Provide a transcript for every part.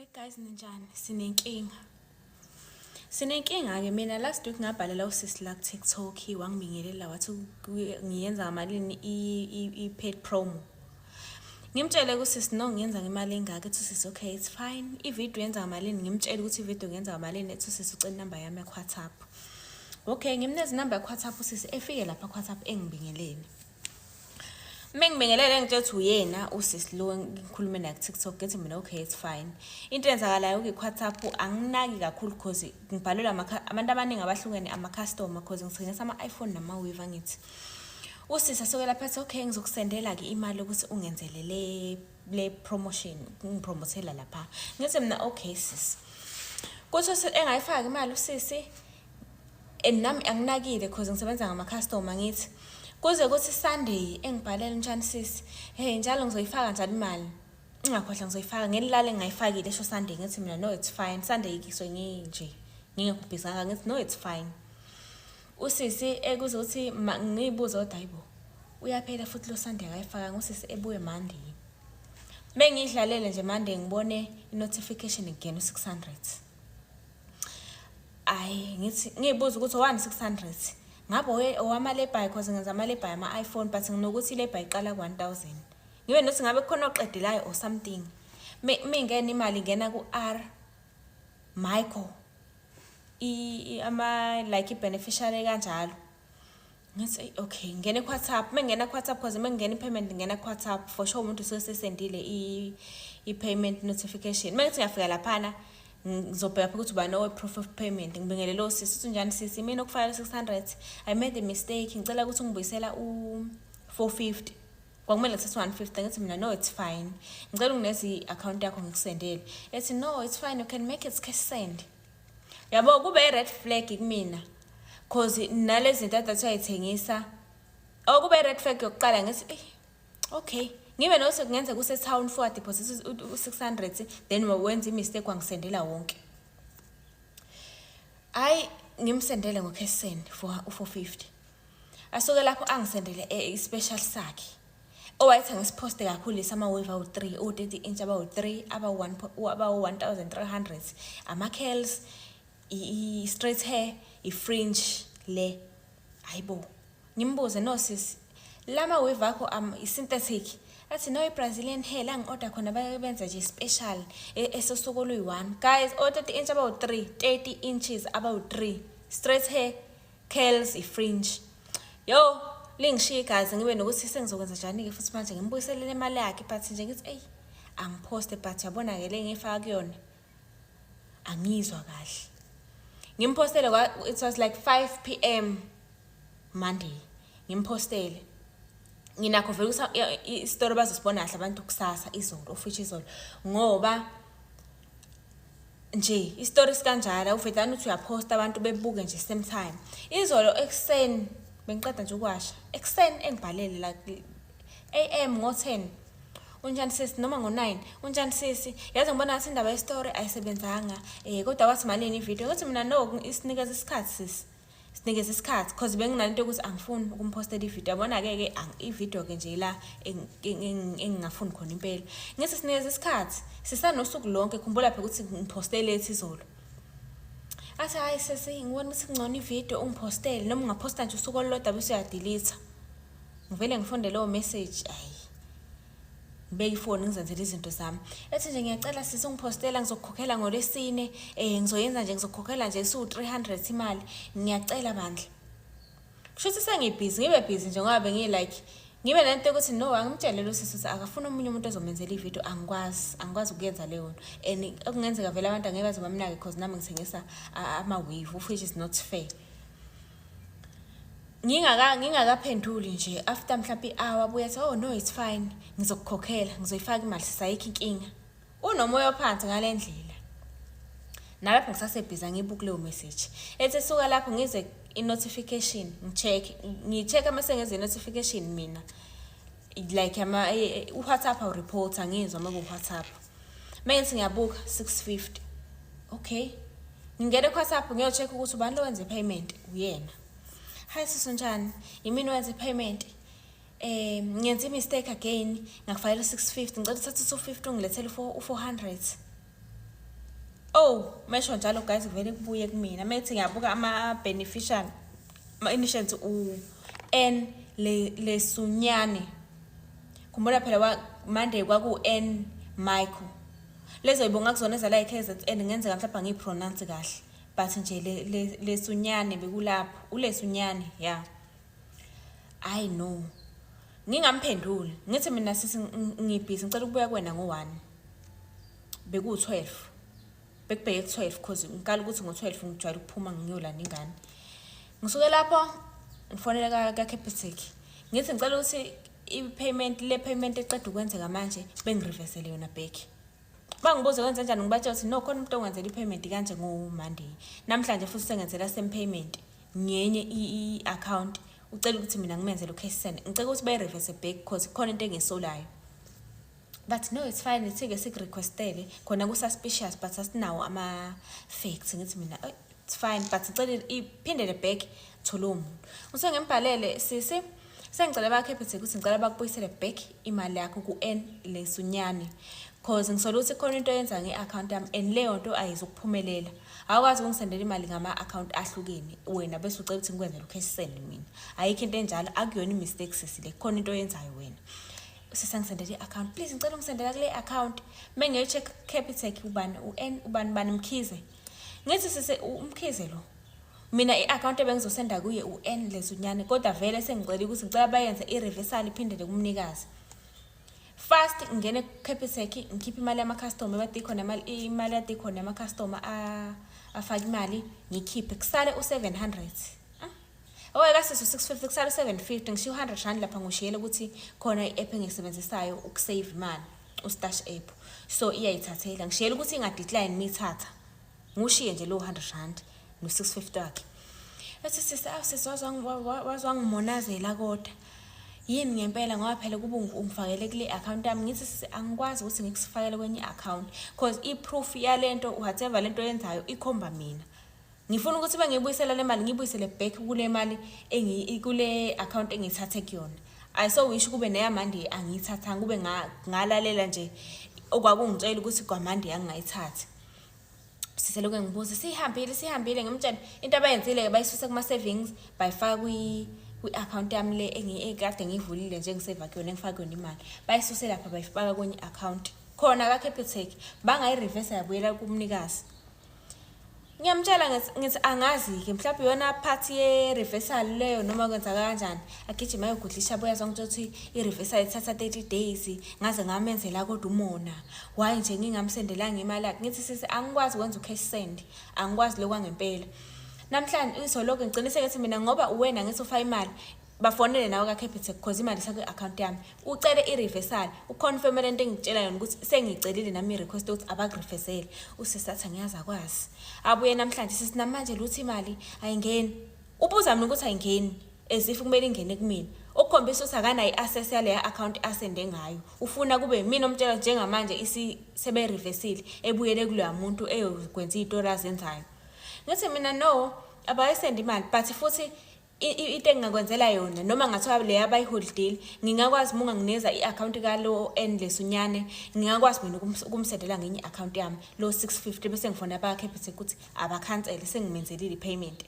Hey guys, ninjani? Sinenkinga ke mina last week ngabhalela usisi la ku TikTok wangibingelela wathi ngiyenza ngamalini i-paid promo. Ngimtshele kusisi no ngiyenza ngemali engaka ethi usisi okay it's fine. I-video yenza ngamalini ngimtshela ukuthi i-video ngiyenza ngamalini ethi usisi ucela number yami ya WhatsApp. Okay ngimneza number ya WhatsApp usisi efike lapha WhatsApp engibingeleni. Mengibingelele ngitshela ukuthi uyena usisi lo ngikhulume naye ku TikTok ethi mina okay it's fine. Into enzakalayo ke WhatsApp anginaki kakhulu because ngibhalelwa abantu abaningi abahlukene ama customer because ngithengisa ama iPhone nama Wave ngithi. Usisi asoke lapha ethi okay ngizokusendela ke imali ukuthi ungenzele le promotion ngipromothela lapha. Ngithi mina okay sis. Kuthi engayifaka imali usisi nami anginakile because ngisebenza ngama customer ngithi kuze kuthi Sunday engibhalela njani sisi hey njalo ngizoyifaka njalo imali ngingakhohlwa ngizoyifaka ngelilale ngayifakile esho Sunday ngithi mina no it's fine Sunday ikiswe nginje ngingekubhizanga ngithi no it's fine usisi ekuze ukuthi ngiyibuza kodwa hayibo uyaphela futhi lo Sunday akayifaka ngusisi ebuye Monday mengidlalele nje Monday ngibone i-notification again 600 ay ngithi ngiyibuza ukuthi 1600 ngabe owamalebayi because ngenza amalebayi ama iPhone but nginokuthi lebayi iqala ku 1000 ngibe nothi ngabe khona oqedelayo or something mingena imali ngena ku R Michael ama like i-beneficiary kanjalo ngithi okay ngene ku WhatsApp mengena ku WhatsApp because mengena i-payment ngena ku WhatsApp for sure umuntu usesendile i-payment notification mengithi ngiyafika laphana ngizobheka ukuthi uba no proof of payment ngibingelele lo sisi uthi njani sisi mina okufaka 600 I made a mistake ngicela ukuthi ungibuyisela u 450 kwakumele ngithathe 150 ngithi mina no it's fine ngicela unginezi account yakho ngikusendele ethi no it's fine you can make it cash send yabo kube red flag kumina cause nalezi zinto adathu ayithengisa okube red flag yokuqala ngithi okay ngibe nothi kungenza kuse town for deposit u600 then wenza imistake wangisendela wonke ay ngimsendele ngocash send for u450 asuke lapho angisendele special sakhe owayithi ngisiposte kakhulu isama wave awu3 u30 inch abawu3 aba1300 ama curls i straight hair I fringe le hayibo ngimbuze no sis lama wave akho I synthetic athi no Brazilian hair la ngorder khona bayenza nje special esosokolo yi1 guys o30 inch abawu3 30 inches abawu3 straight hair curls I fringe yo lingishiye guys ngibe nokuthi sengizokwenza njani ke futhi manje ngimbuyiselele imali yakhe but nje ngithi hey angiposte but yabona ke le ngifaka kuyona angizwa kahle ngimpostele it was like 5 PM Monday ngimpostele nginakho vele ukuthi istory bazosibona kahle abantu kusasa izolo ofisha izolo ngoba nje istory sikanjalo ufetana uthi uyaposta abantu bebuke nje same time izolo exen bengiqeda nje ukwasha exen engibhalele like AM ngo10 unjani sisi noma ngo9 unjani sisi yazi ngibona ngathi indaba yestory ayisebenzanga kodwa wathi malini ivideo ngathi mina no isinikeza isikhathi sisi sinikeza isikhathi because benginalento ukuthi angifuni ukumpostela ivideo yabona ke ivideo ke nje la engingafuni khona impela ngithi sinikeza isikhathi sisanosuku lonke khumbula phela ukuthi ngipostele ethi izolo athi hayi sisi ngibona ukuthi ngcono ivideo ungipostele noma ungaposta nje usuku olulodwa bese uyadelete ngivele ngifunde leyo message ayi ngibeka ifoni ngizenzele izinto zami ethi nje ngiyacela sisi ungipostela ngizokukhokhela ngolesine ngizoyenza nje ngizokukhokhela nje su300 imali ngiyacela bandla kushuthi sengibhizi ngibe busy nje ngoba like ngibe lento ukuthi no angimtshele lo sisi akafuna omunye umuntu ozomenzela ivideo angikwazi ukuyenza leyo nto and okungenzeka vele abantu angeke baze bamnake because nami ngithengisa ama wave which is not fair ngingakaphenduli nje after mhlawumbe i-hour buya ethi oh no it's fine ngizokukhokhela ngizoyifaka imali sisayikho inkinga unomoya ophansi ngalendlela nalapho ngisasebhiza ngibuka leyo message ethi suka lapho ngize i-notification ngicheck amase ngeze notification mina like ama uWhatsApp awu report angizwa uma ku WhatsApp mengithi ngiyabuka 650 okay ngingena ku WhatsApp ngiyocheck ukuthi ubani lo wenza payment uyena hi sisi njani yimini wenza payment ngiyenza mistake again ngakufayela 650 ngicela uthathe 250 ungilethele u400 Oh, mesho njalo guys kuvele kubuye kumina. Methi ngiyabuka ama-beneficial, ama-insurance u-N Lesunyane. Khumbula phela Monday kwaku-N Michael. Lezo yibonga kuzona ezala i-KZN ngenzeka mhlawumbe ngiyipronounce kahle. But nje Lesunyane bekulapho. uLesunyane, yeah. I know. Ngingamphenduli. Ngithi mina sisi ngibhizi ngicela ukubuya kuwena ngo-1. Beku-12. Bekubheke ku-12 because ngikala ukuthi ngo-12 ngijwayele ukuphuma ngiyolanda ingane. Ngisuke lapho ngifonela ka-Capitec. Ngithi ngicela ukuthi le payment eqeda ukwenzeka manje bengireversele yona back. Bangibuza kwenza kanjani ngibatshela ukuthi no khona umuntu ongenzela i-payment kanje ngo-Monday. Namhlanje futhi sengenzela same payment ngenye i-account. Ucela ukuthi mina ngimenzele u-cash send. Ngicela ukuthi bayireverse back because khona into engisolayo. But no, it's fine. Ithike sikurequestele khona ku-suspicious but asinawo ama-facts. Ngithi mina it's fine but ngicela iphindele back tholo umuntu. Ngise ngembhalele sisi sengicela ba-Capitec ukuthi ngicela bakubuyisele back imali yakho ku-N Lesunyane. Because ngisola ukuthi khona into yenza nge-account yami and leyo nto ayizukuphumelela. Awukwazi ukungisendela imali ngama-account ahlukene wena bese ucela ukuthi ngikwenzele u-cash send mina. Ayikho into enjalo, akuyona i-mistake sisile. Khona into yenzayo wena. Sisangisendela i-account. Please ngicela ungisendela kule account. Mengiyocheck Capitec ubani u-N ubani Mkhize. Ngithi sise uMkhize lo. Mina i-account ebengizosenda kuye u-N Lesunyane kodwa vele sengicela ukuthi ngicela bayenze i-reversal iphindele kumnikazi. First ngene Capitec ngikhipha imali yama-customer bathi khona imali yathi khona yama-customer afaka imali ngikhiphe kusale u700. Kasisi 650 kusale 750 ngishiya 100 rand lapha ngishiyele ukuthi khona i-app engisebenzisayo ukusave imali u-Stash app. So iyayithathela ngishiyele ukuthi ingadecline mithatha. Ngishiye nje lo 100 rand no 650 wakhe. Ethi sisi wazwangimonazela kodwa. Yini ngempela ngoba phela kube ungifakele kule account yami ngithi angikwazi ukuthi ngikusifakele kwenye account because i-proof yalento whatever lento yenzayo ikhomba mina. Ngifuna ukuthi bengiyibuyisela le mali ngiyibuyisele back kule mali kule account engithathe kuyona. Ayisowisho kube neyamande angiyithathanga kube ngalalela nje okwakungitshela ukuthi kwaMande angayithathi. Siseloke ngibuza sihambile ngimtshela into abayenzile bayisuse kuma savings bayifaka kwi-account yami le engikade ngivulile nje ngiseva kuyona engifaka yona imali. Bayisuse lapha bayifaka kwenye account. Khona ka-Capitec bangayireverse yabuyela kumnikazi. Ngiyamtshela ngithi angazi-ke mhlawumbe yona part ye-reversal leyo noma kwenza kanjani. Agijima ayogudlisha boyaza ngitshela ukuthi i-reversal ithatha 30 days ngaze ngamenzela kodwa umona. Why nje ngingamsendelanga imali yakhe. Ngithi sisi angikwazi ukwenza u-cash send. Angikwazi lokho kwangempela. Namhlanje izoloke ngiciniseke ukuthi mina ngoba uwena ngithi ufaka imali bafonele nawe ka-Capitec because imali sakwe account yami ucele i-reversal uconfirm lento engitshela yona ukuthi sengicelile nami i-request ukuthi abakureversele usisatha ngiyaza kwazi abuye namhlanje sisinamanje luthi imali ayingeni ubuza mina ukuthi ayingeni as if kumele ingene kumina okukhombisa ukuthi akanayo i-access yale account asende ngayo ufuna kube mina omtshela njengamanje isebe reversele ebuyele kuloya muntu eyokwenza izitori azenzayo. Ngithi mina no abayisenda imali but futhi into engingakwenzela yona noma ngathiwa le abayiholdile ngingakwazi munga ngineza i-account kalo N Lesunyane ngingakwazi mina ukumsendela ngenye i-account yami lo 650 bese ngifona ba-Capitec ukuthi abakhansele sengimenzelile i-payment.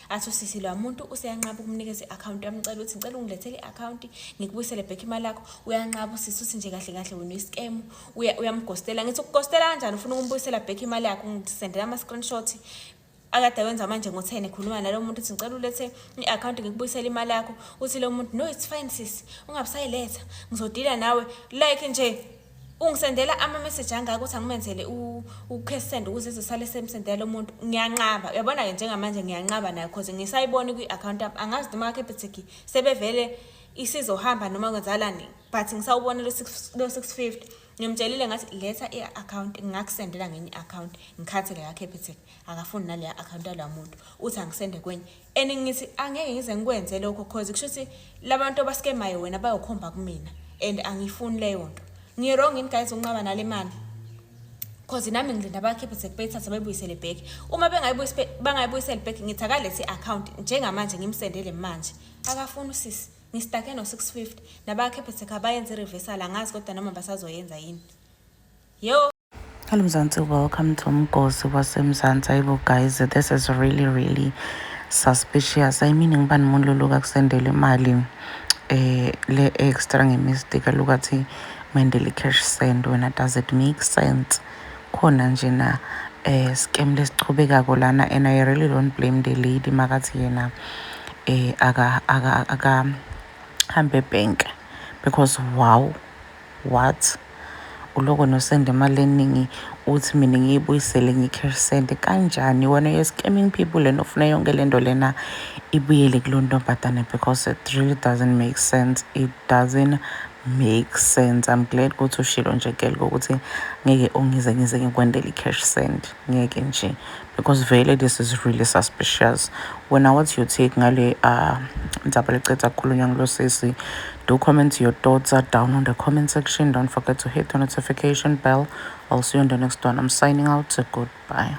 Athi sisi lo muntu useyanqaba ukumnikeza i-account yami ngicela ukuthi ngicela ungilethele i-account ngikubuyisele back imali yakho uyanqaba usisi uthi nje kahle kahle wena i-scam uyamgostela. Ngithi ukugostela kanjani ufuna ukumbuyisela back imali yakho ngisendela ama-screenshot akade wenza manje ngo-10 ekhuluma nalo muntu uthi ngicela ulethe i-account ngikubuyisela imali yakho uthi lo muntu no it's fine sis ungabisayiletha ngizodila nawe like nje ungisendela ama-message angaka ukuthi angimenzele u-cash send ukuze izosale semsendela lo muntu ngiyanqaba uyabona-ke njengamanje ngiyanqaba nayo because ngisayibona kwi-account yami angazi noma ka-Capitec sebevele isizohamba noma kwenzalani but ngisawubona lo 650 ngimtshelile ngathi letha i-account ngingakusendela ngenye i-account ngikhathele ka-Capitec akafuni naleya account yala muntu uthi angisende kwenye and ngithi angeke ngize ngikwenze lokho because kusho ukuthi labantu abaskemayo wena bayokhomba kumina and angifuni leyo nto ngiyirong ini guys ukunqaba nale mali because nami ngilinda ba-Capitec beyithatha bayibuyisele back uma bangayibuyisele back ngithi akalethi i-account njengamanje ngimsendele manje akafuni usisi ngistake no 650 naba-Capitec abayenza i-reversal angazi kodwa noma basazoyenza yini yo. Hello Mzansi, welcome to Mgosi waseMzansi. Ayibo guys, this is really suspicious. I mean ngibani umuntu loku akusendele imali le extra ngemistake lokathi mendele cash send wena, does it make sense? Khona nje na scam lesichubekako lana, and I really don't blame the lady makathi yena aka hambe bank, because wow, what? Uloko nosenda imali eningi uthi mina ngiyibuyisele ngi-cash send kanjani? Wena you're scamming people and ufuna yonke lento lena ibuyele kulo ntombazane, because it really doesn't make sense. It doesn't make sense. I'm glad ukuthi ushilo nje girl ukuthi ngeke ungize ngize ngikwendele i-cash send, ngeke nje, because vele this is really suspicious. Wena what's your take ngale ndzaba leceda kukhulunywa ngulo sisi? Do comment your thoughts down on the comment section. Don't forget to hit the notification bell. I'll see you on the next one. I'm signing out. Goodbye.